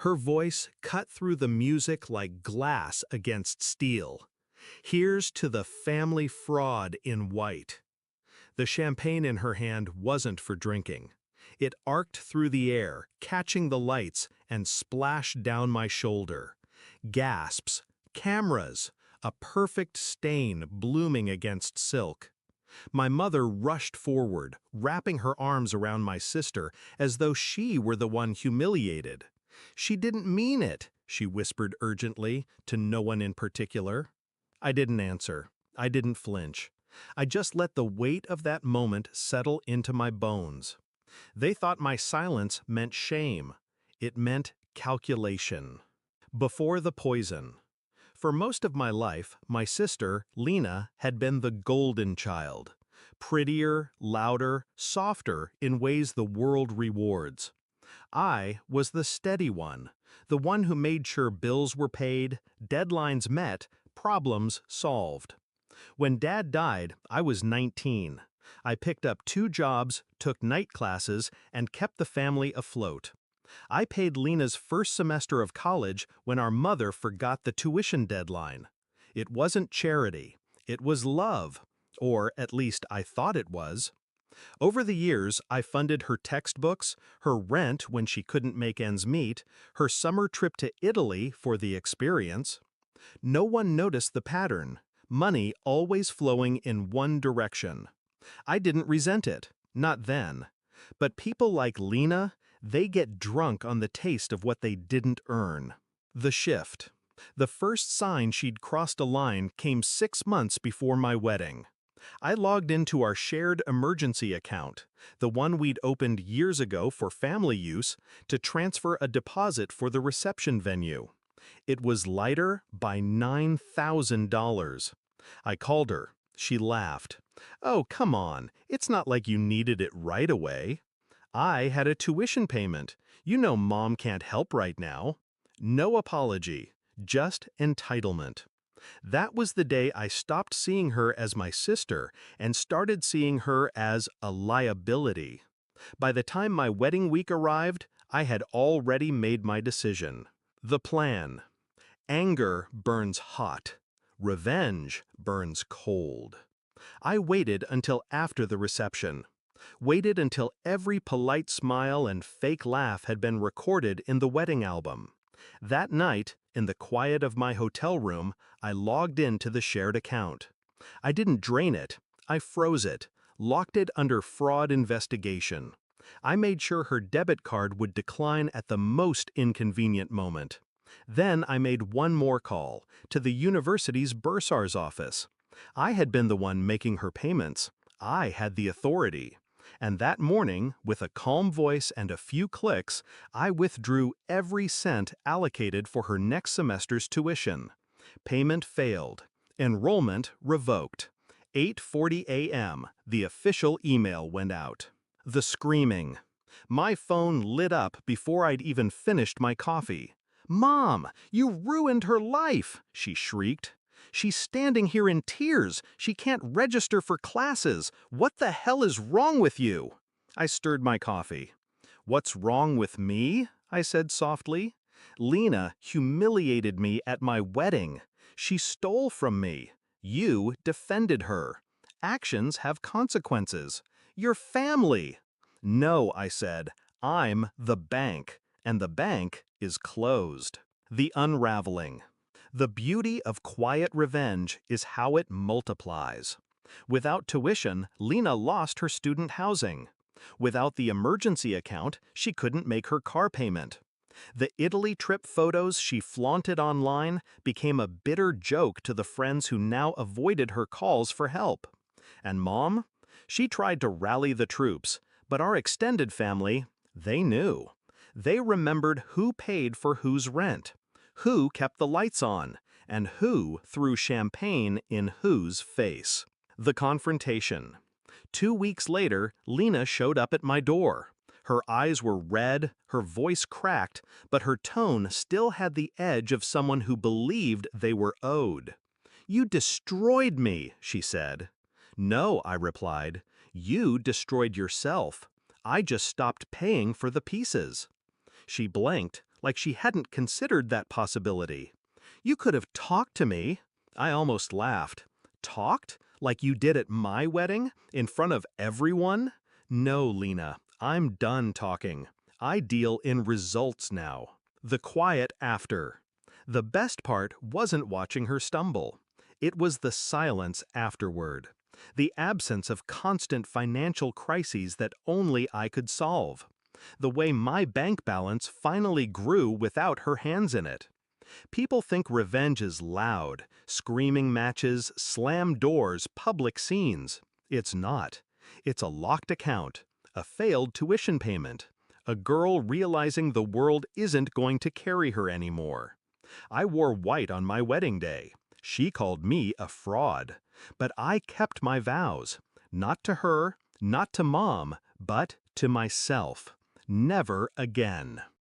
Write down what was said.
Her voice cut through the music like glass against steel. Here's to the family fraud in white. The champagne in her hand wasn't for drinking. It arced through the air, catching the lights, and splashed down my shoulder. Gasps, cameras, a perfect stain blooming against silk. My mother rushed forward, wrapping her arms around my sister as though she were the one humiliated. "She didn't mean it," she whispered urgently, to no one in particular. I didn't answer. I didn't flinch. I just let the weight of that moment settle into my bones. They thought my silence meant shame. It meant calculation. Before the poison. For most of my life, my sister, Lena, had been the golden child. Prettier, louder, softer in ways the world rewards. I was the steady one, the one who made sure bills were paid, deadlines met, problems solved. When Dad died, I was 19. I picked up 2 jobs, took night classes, and kept the family afloat. I paid Lena's first semester of college when our mother forgot the tuition deadline. It wasn't charity. It was love. Or at least I thought it was. Over the years, I funded her textbooks, her rent when she couldn't make ends meet, her summer trip to Italy for the experience. No one noticed the pattern. Money always flowing in one direction. I didn't resent it. Not then. But people like Lena, they get drunk on the taste of what they didn't earn. The shift. The first sign she'd crossed a line came 6 months before my wedding. I logged into our shared emergency account, the one we'd opened years ago for family use, to transfer a deposit for the reception venue. It was lighter by $9,000. I called her. She laughed. "Oh, come on. It's not like you needed it right away." "I had a tuition payment. You know Mom can't help right now." No apology, just entitlement. That was the day I stopped seeing her as my sister and started seeing her as a liability. By the time my wedding week arrived, I had already made my decision. The plan. Anger burns hot. Revenge burns cold. I waited until after the reception. Waited until every polite smile and fake laugh had been recorded in the wedding album. That night, in the quiet of my hotel room, I logged into the shared account. I didn't drain it. I froze it, locked it under fraud investigation. I made sure her debit card would decline at the most inconvenient moment. Then I made one more call, to the university's bursar's office. I had been the one making her payments. I had the authority. And that morning, with a calm voice and a few clicks, I withdrew every cent allocated for her next semester's tuition. Payment failed. Enrollment revoked. 8:40 a.m., the official email went out. The screaming. My phone lit up before I'd even finished my coffee. "Mom, you ruined her life!" she shrieked. "She's standing here in tears. She can't register for classes. What the hell is wrong with you?" I stirred my coffee. "What's wrong with me?" I said softly. "Lena humiliated me at my wedding. She stole from me. You defended her. Actions have consequences. You're family." "No," I said. "I'm the bank, and the bank is closed." The unraveling. The beauty of quiet revenge is how it multiplies. Without tuition, Lena lost her student housing. Without the emergency account, she couldn't make her car payment. The Italy trip photos she flaunted online became a bitter joke to the friends who now avoided her calls for help. And Mom? She tried to rally the troops, but our extended family, they knew. They remembered who paid for whose rent, who kept the lights on, and who threw champagne in whose face. The confrontation. 2 weeks later, Lena showed up at my door. Her eyes were red, her voice cracked, but her tone still had the edge of someone who believed they were owed. "You destroyed me," she said. "No," I replied. "You destroyed yourself. I just stopped paying for the pieces." She blinked, like she hadn't considered that possibility. You could have talked to me. I almost laughed. Talked? Like you did at my wedding? In front of everyone? No, Lena, I'm done talking. I deal in results now. The quiet after. The best part wasn't watching her stumble. It was the silence afterward. The absence of constant financial crises that only I could solve. The way my bank balance finally grew without her hands in it. People think revenge is loud, screaming matches, slam doors, public scenes. It's not. It's a locked account, a failed tuition payment, a girl realizing the world isn't going to carry her anymore. I wore white on my wedding day. She called me a fraud. But I kept my vows. Not to her, not to Mom, but to myself. Never again.